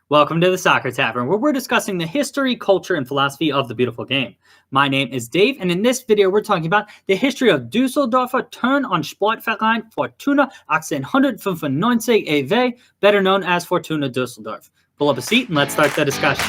Welcome to the Soccer Tavern, where we're discussing the history, culture, and philosophy of the beautiful game. My name is Dave, and in this video, we're talking about the history of Düsseldorfer Turn on Sportverein Fortuna 1895 e.V., better known as Fortuna Düsseldorf. Pull up a seat and let's start the discussion.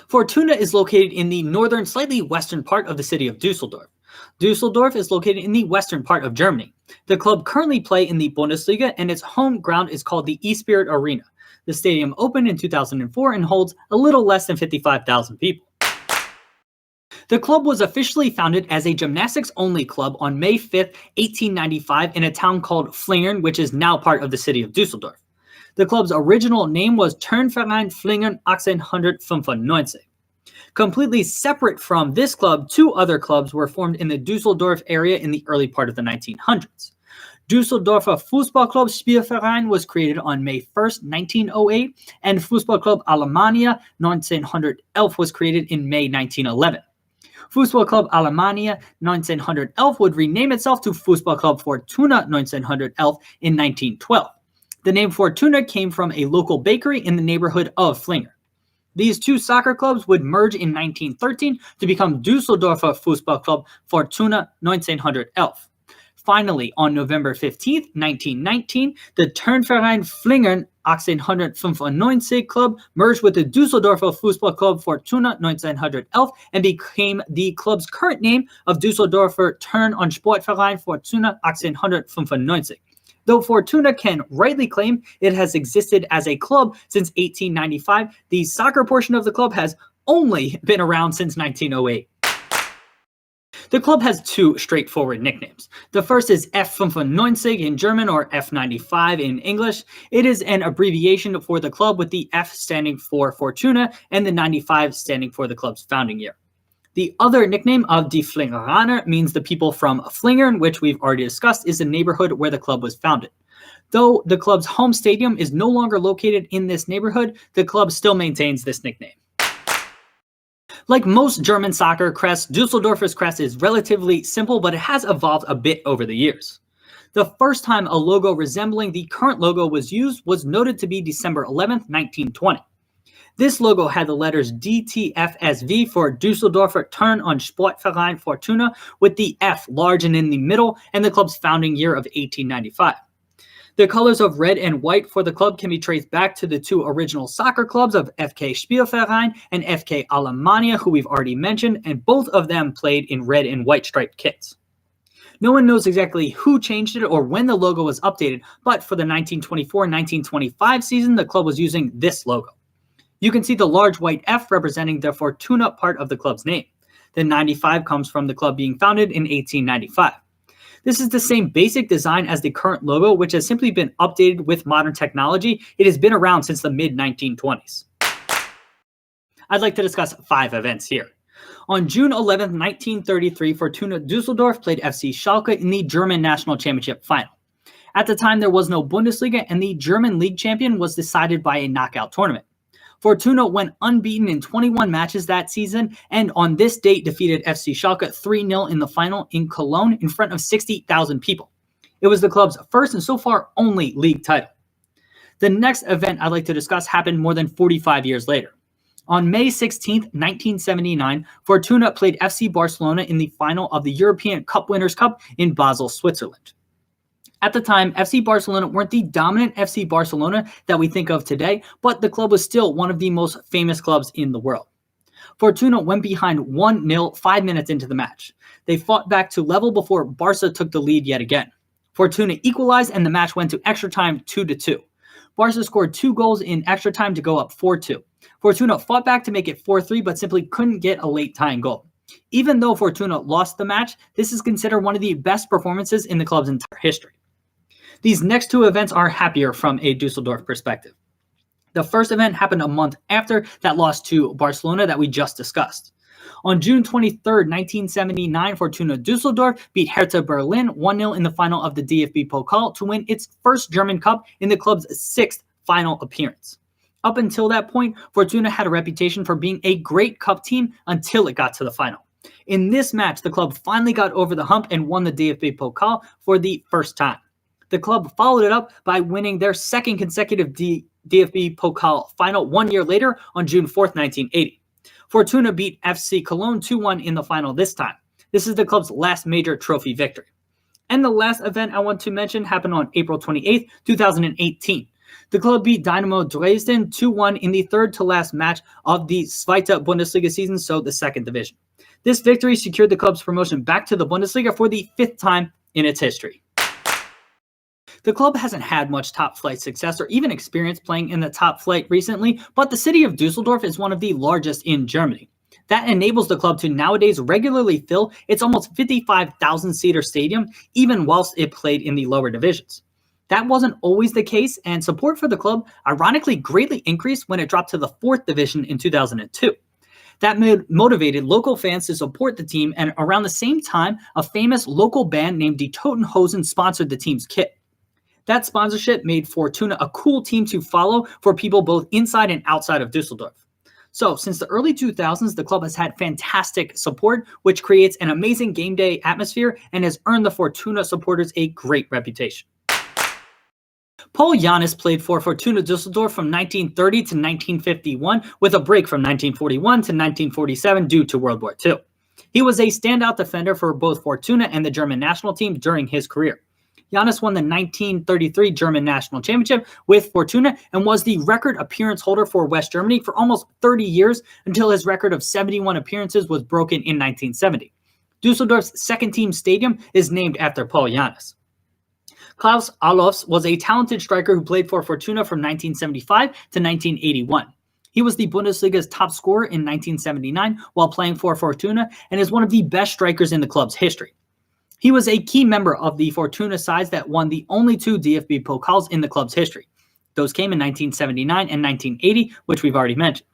Fortuna is located in the northern, slightly western part of the city of Düsseldorf. Düsseldorf is located in the western part of Germany. The club currently play in the Bundesliga, and its home ground is called the E-Spirit Arena. The stadium opened in 2004 and holds a little less than 55,000 people. The club was officially founded as a gymnastics-only club on May 5, 1895 in a town called Flingern, which is now part of the city of Düsseldorf. The club's original name was Turnverein Flingern 1895. Completely separate from this club, two other clubs were formed in the Düsseldorf area in the early part of the 1900s. Düsseldorfer Fußballclub Spielverein was created on May 1st, 1908, and Fußballclub Alemannia 1911 was created in May 1911. Fußballclub Alemannia 1911 would rename itself to Fußballclub Fortuna 1911 in 1912. The name Fortuna came from a local bakery in the neighborhood of Flingern. These two soccer clubs would merge in 1913 to become Düsseldorfer Fußballclub Fortuna 1911. Finally, on November 15, 1919, the Turnverein Flingern 1895 club merged with the Düsseldorfer Fußballclub Fortuna 1911 and became the club's current name of Düsseldorfer Turn on Sportverein Fortuna 1895. Though Fortuna can rightly claim it has existed as a club since 1895, the soccer portion of the club has only been around since 1908. The club has two straightforward nicknames. The first is F95 in German or F95 in English. It is an abbreviation for the club with the F standing for Fortuna and the 95 standing for the club's founding year. The other nickname of Die Flingeraner means the people from Flingern, which we've already discussed is the neighborhood where the club was founded. Though the club's home stadium is no longer located in this neighborhood, the club still maintains this nickname. Like most German soccer crests, Düsseldorfer's crest is relatively simple, but it has evolved a bit over the years. The first time a logo resembling the current logo was used was noted to be December 11, 1920. This logo had the letters DTFSV for Düsseldorfer Turn on Sportverein Fortuna, with the F large and in the middle, and the club's founding year of 1895. The colors of red and white for the club can be traced back to the two original soccer clubs of FK Spielverein and FK Alemannia, who we've already mentioned, and both of them played in red and white striped kits. No one knows exactly who changed it or when the logo was updated, but for the 1924-1925 season, the club was using this logo. You can see the large white F representing the Fortuna part of the club's name. The 95 comes from the club being founded in 1895. This is the same basic design as the current logo, which has simply been updated with modern technology. It has been around since the mid-1920s. I'd like to discuss 5 events here. On June 11, 1933, Fortuna Düsseldorf played FC Schalke in the German National Championship final. At the time, there was no Bundesliga, and the German league champion was decided by a knockout tournament. Fortuna went unbeaten in 21 matches that season, and on this date defeated FC Schalke 3-0 in the final in Cologne in front of 60,000 people. It was the club's first and so far only league title. The next event I'd like to discuss happened more than 45 years later. On May 16, 1979, Fortuna played FC Barcelona in the final of the European Cup Winners' Cup in Basel, Switzerland. At the time, FC Barcelona weren't the dominant FC Barcelona that we think of today, but the club was still one of the most famous clubs in the world. Fortuna went behind 1-0 5 minutes into the match. They fought back to level before Barca took the lead yet again. Fortuna equalized and the match went to extra time 2-2. Barca scored 2 goals in extra time to go up 4-2. Fortuna fought back to make it 4-3 but simply couldn't get a late tying goal. Even though Fortuna lost the match, this is considered one of the best performances in the club's entire history. These next 2 events are happier from a Düsseldorf perspective. The first event happened a month after that loss to Barcelona that we just discussed. On June 23, 1979, Fortuna Düsseldorf beat Hertha Berlin 1-0 in the final of the DFB Pokal to win its first German Cup in the club's 6th final appearance. Up until that point, Fortuna had a reputation for being a great cup team until it got to the final. In this match, the club finally got over the hump and won the DFB Pokal for the first time. The club followed it up by winning their second consecutive DFB Pokal final 1 year later on June 4th, 1980. Fortuna beat FC Cologne 2-1 in the final this time. This is the club's last major trophy victory. And the last event I want to mention happened on April 28th, 2018. The club beat Dynamo Dresden 2-1 in the third to last match of the Zweite Bundesliga season, so the second division. This victory secured the club's promotion back to the Bundesliga for the fifth time in its history. The club hasn't had much top flight success or even experience playing in the top flight recently, but the city of Düsseldorf is one of the largest in Germany. That enables the club to nowadays regularly fill its almost 55,000-seater stadium, even whilst it played in the lower divisions. That wasn't always the case, and support for the club ironically greatly increased when it dropped to the fourth division in 2002. That motivated local fans to support the team, and around the same time, a famous local band named Die Toten Hosen sponsored the team's kit. That sponsorship made Fortuna a cool team to follow for people both inside and outside of Düsseldorf. So, since the early 2000s, the club has had fantastic support, which creates an amazing game day atmosphere and has earned the Fortuna supporters a great reputation. Paul Janus played for Fortuna Düsseldorf from 1930 to 1951, with a break from 1941 to 1947 due to World War II. He was a standout defender for both Fortuna and the German national team during his career. Janus won the 1933 German National Championship with Fortuna and was the record appearance holder for West Germany for almost 30 years until his record of 71 appearances was broken in 1970. Düsseldorf's second-team stadium is named after Paul Janus. Klaus Allofs was a talented striker who played for Fortuna from 1975 to 1981. He was the Bundesliga's top scorer in 1979 while playing for Fortuna and is one of the best strikers in the club's history. He was a key member of the Fortuna sides that won the only two DFB Pokals in the club's history. Those came in 1979 and 1980, which we've already mentioned.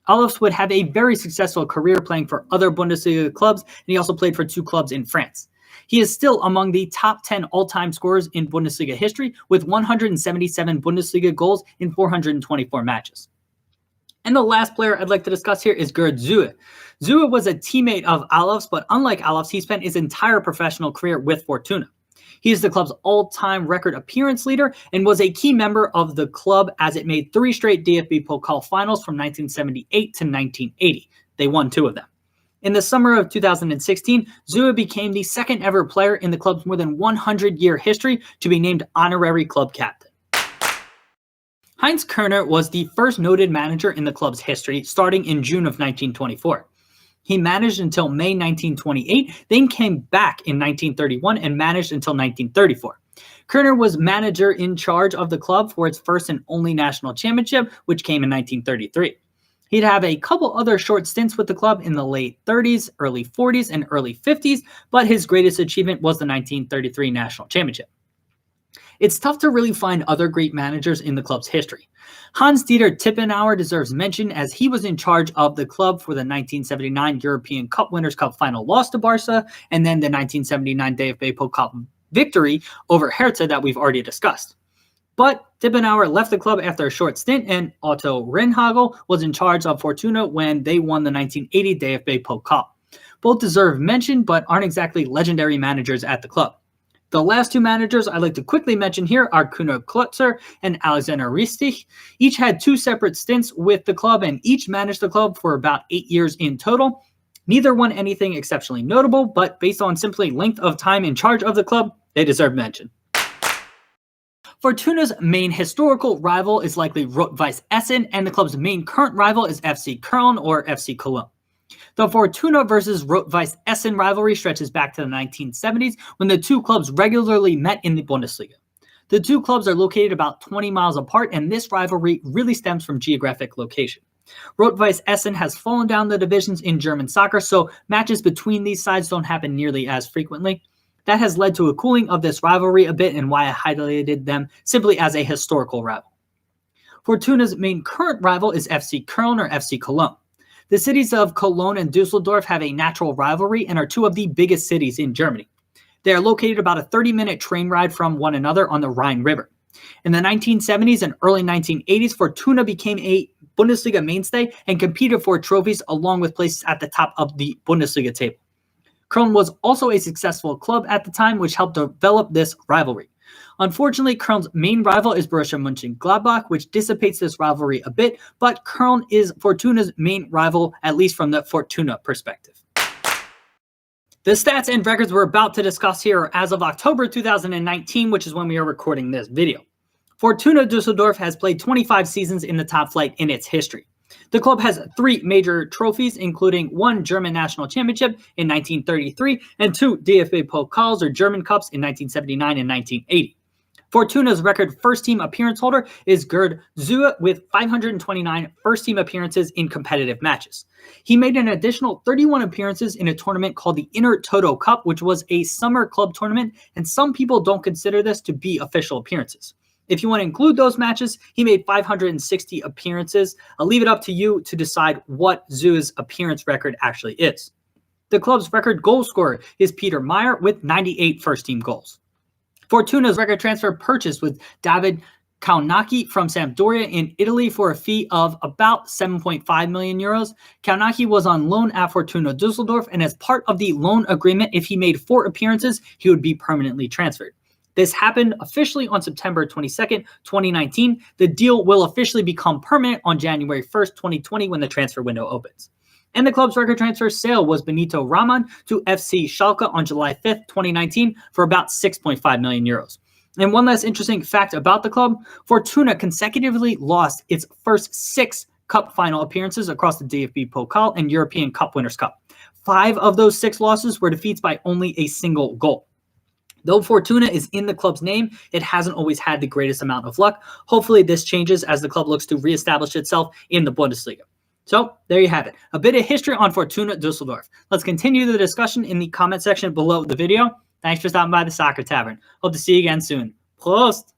Allofs would have a very successful career playing for other Bundesliga clubs, and he also played for two clubs in France. He is still among the top 10 all-time scorers in Bundesliga history with 177 Bundesliga goals in 424 matches. And the last player I'd like to discuss here is Gerd Zühe. Zühe was a teammate of Allofs, but unlike Allofs, he spent his entire professional career with Fortuna. He is the club's all-time record appearance leader and was a key member of the club as it made 3 straight DFB Pokal finals from 1978 to 1980. They won 2 of them. In the summer of 2016, Zühe became the second ever player in the club's more than 100-year history to be named honorary club captain. Heinz Kerner was the first noted manager in the club's history, starting in June of 1924. He managed until May 1928, then came back in 1931 and managed until 1934. Kerner was manager in charge of the club for its first and only national championship, which came in 1933. He'd have a couple other short stints with the club in the late 30s, early 40s, and early 50s, but his greatest achievement was the 1933 national championship. It's tough to really find other great managers in the club's history. Hans-Dieter Tippenauer deserves mention as he was in charge of the club for the 1979 European Cup Winners' Cup final loss to Barca, and then the 1979 DFB Pokal victory over Hertha that we've already discussed. But Tippenauer left the club after a short stint, and Otto Rehhagel was in charge of Fortuna when they won the 1980 DFB Pokal. Both deserve mention, but aren't exactly legendary managers at the club. The last 2 managers I'd like to quickly mention here are Kuno Klötzer and Alexander Ristig. Each had 2 separate stints with the club and each managed the club for about 8 years in total. Neither won anything exceptionally notable, but based on simply length of time in charge of the club, they deserve mention. Fortuna's main historical rival is likely Rot-Weiss Essen, and the club's main current rival is FC Köln or FC Cologne. The Fortuna versus Rot-Weiss Essen rivalry stretches back to the 1970s when the two clubs regularly met in the Bundesliga. The two clubs are located about 20 miles apart, and this rivalry really stems from geographic location. Rot-Weiss Essen has fallen down the divisions in German soccer, so matches between these sides don't happen nearly as frequently. That has led to a cooling of this rivalry a bit, and why I highlighted them simply as a historical rival. Fortuna's main current rival is FC Köln or FC Cologne. The cities of Cologne and Düsseldorf have a natural rivalry and are 2 of the biggest cities in Germany. They are located about a 30-minute train ride from one another on the Rhine River. In the 1970s and early 1980s, Fortuna became a Bundesliga mainstay and competed for trophies along with places at the top of the Bundesliga table. Köln was also a successful club at the time, which helped develop this rivalry. Unfortunately, Köln's main rival is Borussia Mönchengladbach, which dissipates this rivalry a bit, but Köln is Fortuna's main rival, at least from the Fortuna perspective. The stats and records we're about to discuss here are as of October 2019, which is when we are recording this video. Fortuna Düsseldorf has played 25 seasons in the top flight in its history. The club has 3 major trophies, including 1 German national championship in 1933 and 2 DFB Pokals or German Cups in 1979 and 1980. Fortuna's record first-team appearance holder is Gerd Zühe with 529 first-team appearances in competitive matches. He made an additional 31 appearances in a tournament called the Inter Toto Cup, which was a summer club tournament, and some people don't consider this to be official appearances. If you want to include those matches, he made 560 appearances. I'll leave it up to you to decide what Zühe's appearance record actually is. The club's record goal scorer is Peter Meyer with 98 first-team goals. Fortuna's record transfer purchase was David Kaunaki from Sampdoria in Italy for a fee of about 7.5 million euros. Kaunaki was on loan at Fortuna Düsseldorf, and as part of the loan agreement, if he made 4 appearances, he would be permanently transferred. This happened officially on September 22nd, 2019. The deal will officially become permanent on January 1st, 2020 when the transfer window opens. And the club's record transfer sale was Benito Raman to FC Schalke on July 5th, 2019 for about 6.5 million euros. And one last interesting fact about the club, Fortuna consecutively lost its first 6 cup final appearances across the DFB Pokal and European Cup Winners' Cup. 5 of those 6 losses were defeats by only a single goal. Though Fortuna is in the club's name, it hasn't always had the greatest amount of luck. Hopefully this changes as the club looks to reestablish itself in the Bundesliga. So there you have it, a bit of history on Fortuna Düsseldorf. Let's continue the discussion in the comment section below the video. Thanks for stopping by the Soccer Tavern. Hope to see you again soon. Prost!